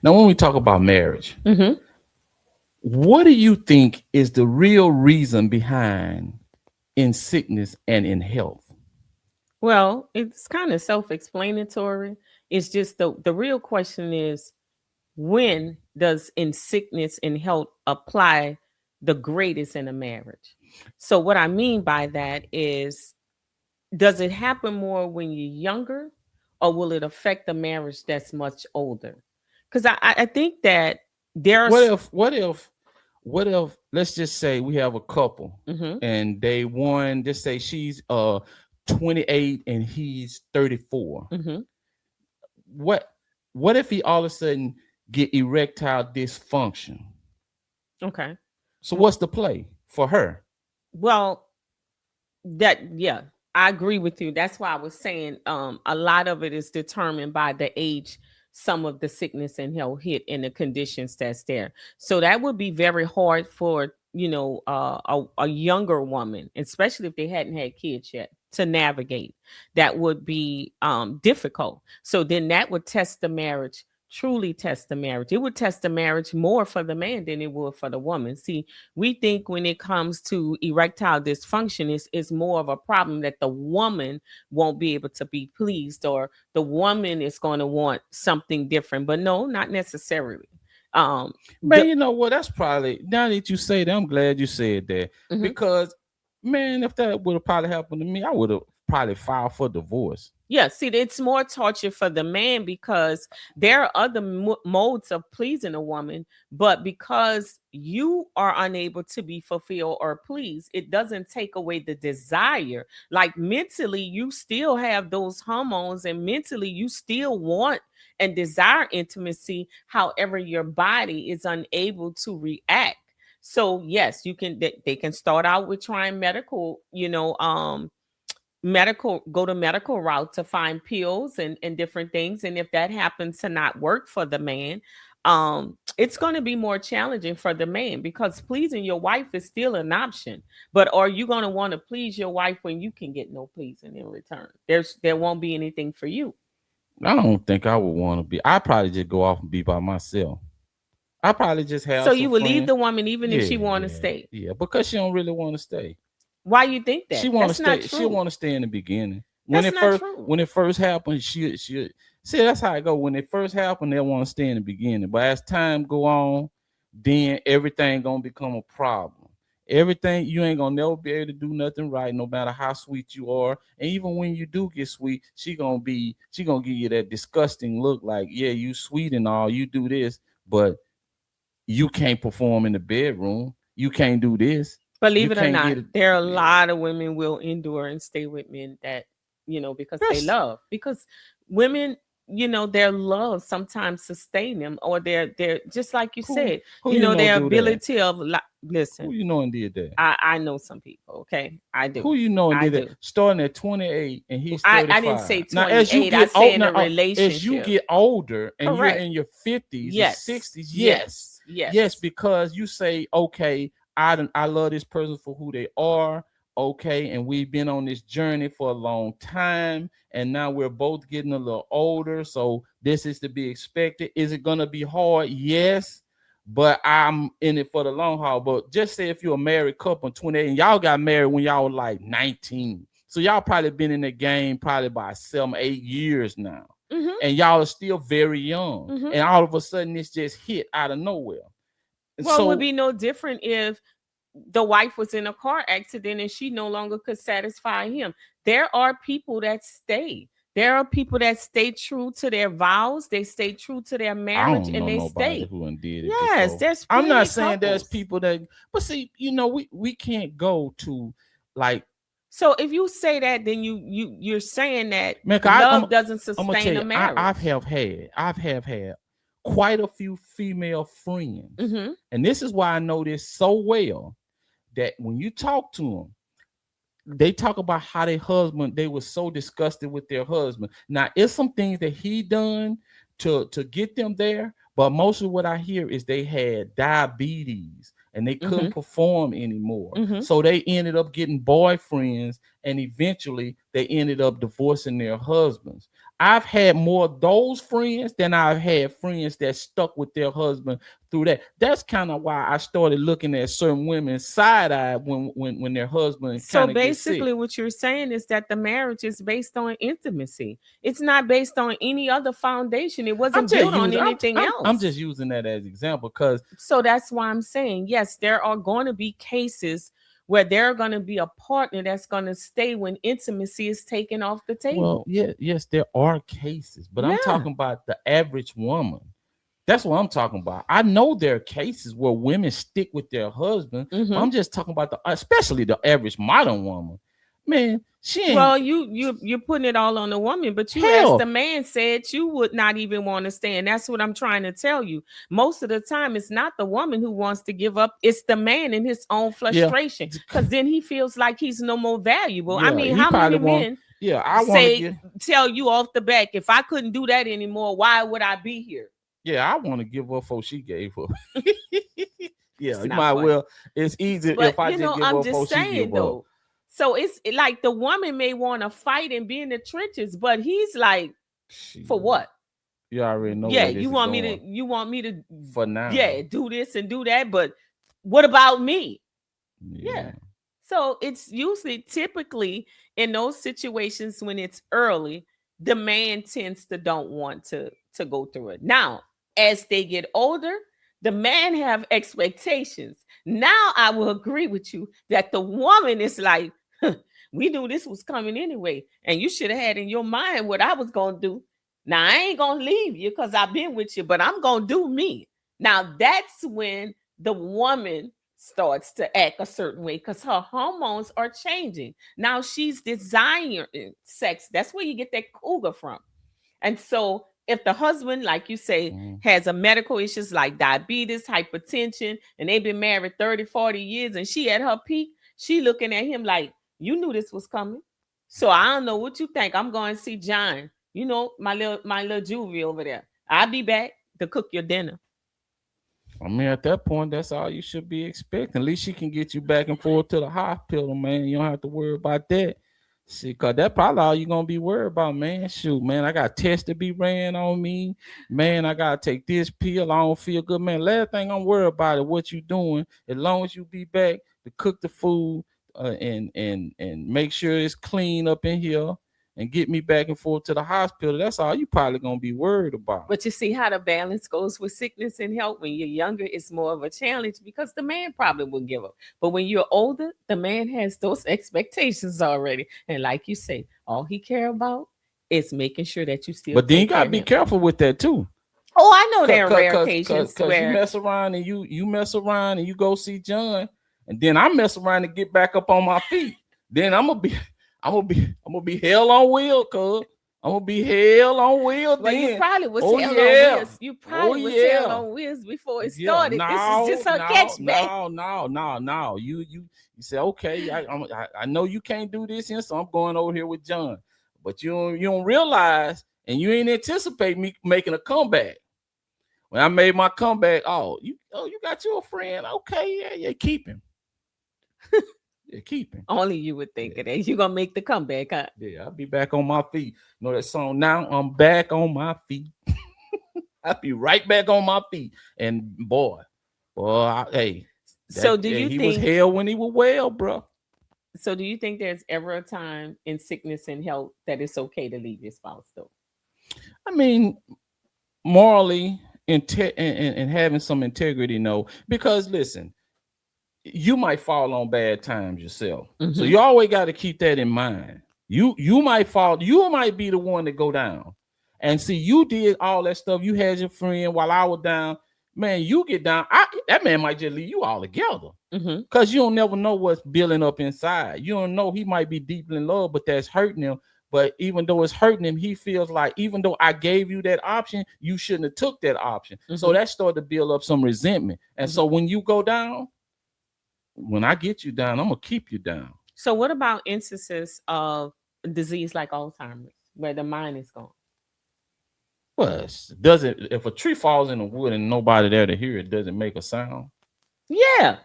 Now, when we talk about marriage, Mm-hmm. what do you think is the real reason behind in sickness and in health? Well, it's kind of self-explanatory. It's just the real question is, when does in sickness and health apply the greatest in a marriage? So what I mean by that is, does it happen more when you're younger, or will it affect the marriage that's much older? Because I think that What there's if, what if, what if, let's just say we have a couple mm-hmm, and they one, just say she's 28 and he's 34. mm-hmm, What what if he all of a sudden get erectile dysfunction? okay. So what's the play for her? Well, that yeah, I agree with you. That's why I was saying a lot of it is determined by the age some of the sickness and health hit and the conditions that's there. So that would be very hard for, a younger woman, especially if they hadn't had kids yet, to navigate. That would be difficult. So then that would test the marriage, truly test the marriage. It would test the marriage more for the man than it would for the woman. See, we think when it comes to erectile dysfunction, is more of a problem that the woman won't be able to be pleased, or the woman is going to want something different. But no, not necessarily. Um, Man, the, you know what? That's probably, now that you say that, I'm glad you said that. mhm. Because man, if that would have probably happened to me, I would have probably filed for divorce. Yeah, see, it's more torture for the man because there are other modes of pleasing a woman, but because you are unable to be fulfilled or pleased, it doesn't take away the desire. Like mentally, you still have those hormones, and mentally, you still want and desire intimacy. However, your body is unable to react. So yes, you can. They can start out with trying medical, go to medical route to find pills and different things, and if that happens to not work for the man, it's going to be more challenging for the man, because pleasing your wife is still an option. But are you going to want to please your wife when you can get no pleasing in return? There won't be anything for you. I don't think I would want to be. I'd probably just go off and be by myself. I probably just So have some you will leave friends. the woman even if Yeah, she want to yeah, stay? yeah. Because she don't really want to stay. Why you think She that? want to That's not stay. She true. want to stay in the beginning. That's not true. When it first happened, she see, that's how it go. When it first happened, they want to stay in the beginning. But as time go on, then everything gonna become a problem. Everything, you ain't gonna never be able to do nothing right, no matter how sweet you are. And even when you do get sweet, she gonna give you that disgusting look, like, yeah, you sweet and all, you do this, but you can't perform in the bedroom. You can't do this. You Believe it or can't not, get it. there are a Yeah. lot of women will endure and stay with men that, because they That's love. Because women, their love sometimes sustain them, or they're just like you said, who you know their do that? ability of Who listen. you know and did that? I know some people. Okay, I do, Who you know and I did that? do. Starting at 28 and he's I didn't 35. say Now, as you 28. I get say old, in now a as you relationship. get older and you're Correct. in your 50s and Yes. 60s, yes, Yes. yes, Yes. because you say, okay, I love this person for who they are. Okay, and we've been on this journey for a long time, and now we're both getting a little older, so this is to be expected. Is it gonna be hard? Yes, but I'm in it for the long haul. But just say if you're a married couple, 28, and y'all got married when y'all were like 19, so y'all probably been in the game probably by 7, 8 years now, Mhm. and y'all are still very young, Mhm. and all of a sudden it's just hit out of nowhere. And Well, it would so be no different if the wife was in a car accident and she no longer could satisfy him. There are people that stay. There are people that stay true to their vows, they stay true to their I marriage, don't and know they nobody stay. who done did it Yes, before. there's I'm not plenty saying there's couples. people that, but see, we can't go to, like, So if you say that, then you're saying that man. love doesn't I'm gonna tell sustain a you, marriage. I've have had quite a few female friends, Hmm. and this is why I know this so well, that when you talk to them, they talk about how their husband, they were so disgusted with their husband. Now, it's some things that he done to get them there, but most of what I hear is they had diabetes and they couldn't Hmm. perform anymore. Hmm. So they ended up getting boyfriends, and eventually they ended up divorcing their husbands. I've had more of those friends than I've had friends that stuck with their husband through that. That's kind of why I started looking at certain women side eye when their husband So kind of gets sick. basically, what you're saying is that the marriage is based on intimacy. It's not based on any other foundation. It I'm wasn't just built on using anything I'm else. just using that as example because So that's why I'm saying, yes, there are going to be cases where there are going to be a partner that's going to stay when intimacy is taken off the well, table. yeah, yes, there are cases, but I'm Yeah. talking about the average woman. That's what I'm talking about. I know there are cases where women stick with their husband, but Hmm. I'm just talking about especially the average modern woman. Man, she ain't Well, you're putting it all on the woman, but you, as the hell. man said, you would not even want to stay, and that's what I'm trying to tell you. Most of the time, it's not the woman who wants to give up; it's the man in his own Yeah, frustration, because then he feels like he's no more valuable. I yeah. mean, He how probably many want. men Yeah, I want to say get. tell you off the back, if I couldn't do that anymore, why would I be here? Yeah, I want to give up before she gave up. Yeah, It's you not might funny. well. It's easy if But I just give I'm up before just she saying give up. though. So it's like the woman may want to fight and be in the trenches, but he's like, for Shit, what? you already know Yeah, where this is going. you want me to, For now, yeah, do this and do that, but what about me? yeah. Yeah. So it's usually typically in those situations when it's early, the man tends to don't want to go through it. Now, as they get older, the man have expectations. Now I will agree with you that the woman is like, "Huh, we knew this was coming anyway, and you should have had in your mind what I was gonna do. Now I ain't gonna leave you because I've been with you, but I'm gonna do me." Now that's when the woman starts to act a certain way because her hormones are changing. Now she's desiring sex. That's where you get that cougar from. And so if the husband, like you say, Mhm. has a medical issues like diabetes, hypertension, and they've been married 30, 40 years and she at her peak, she looking at him like, you knew this was coming. So I don't know what you think. I'm going to see John. You know, my little juvie over there. I'll be back to cook your dinner. I mean, at that point, that's all you should be expecting. At least she can get you back and forth to the hospital, man. You don't have to worry about that. See, cause that probably all you gonna be worried about, man. Shoot, man, I got tests to be ran on me. Man, I gotta take this pill. I don't feel good, man. Last thing I'm worried about is what you doing. As long as you be back to cook the food and make sure it's clean up in here and get me back and forth to the hospital. That's all you probably gonna be worried about. But you see how the balance goes with sickness and health. When you're younger, it's more of a challenge because the man probably will give up. But when you're older, the man has those expectations already. And like you say, all he care about is making sure that you still But then you take care gotta of be him. careful with that too. Oh, I know Cause, there are cause, rare cause, cause, occasions 'cause you where, mess around and you mess around and you go see John, and then I mess around and get back up on my feet. Then I'm gonna be hell on wheel, cuz I'm gonna be hell on wheel. well, you Then, probably was oh hell on yeah, wheels. You oh probably was hell yeah, on wheels before it yeah. started. This is No, just her no, catchback. no, no, no, no. You say okay. I know you can't do this here, so I'm going over here with John. But you don't realize, and you ain't anticipate me making a comeback. When I made my comeback, you got your friend. Okay, yeah, keep him. Yeah, keep him. Only you would think Yeah, of that. You're going to make the comeback, huh? yeah, I'll be back on my feet. You know that song? Now I'm back on my feet. I'll be right back on my feet. And hey, So do you he was think hell when he was well, bro. So, do you think there's ever a time in sickness and health that it's okay to leave your spouse, though? I mean, morally and having some integrity, no. Because listen, you might fall on bad times yourself. So Mm-hmm. you always got to keep that in mind. You might fall, you might be the one to go down. And see, you did all that stuff. You had your friend while I was down. Man, you get down. That man might just leave you all together. Mm-hmm. Because you don't never know what's building up inside. You don't know he might be deeply in love, but that's hurting him. But even though it's hurting him, he feels like even though I gave you that option, you shouldn't have took that option. So Mm-hmm. that started to build up some resentment. And Mm-hmm. so when you go down, when I get you down, I'm gonna keep you down. So, what about instances of disease like Alzheimer's, where the mind is gone? Well, doesn't if a tree falls in the wood and nobody there to hear it, doesn't make a sound. Yeah,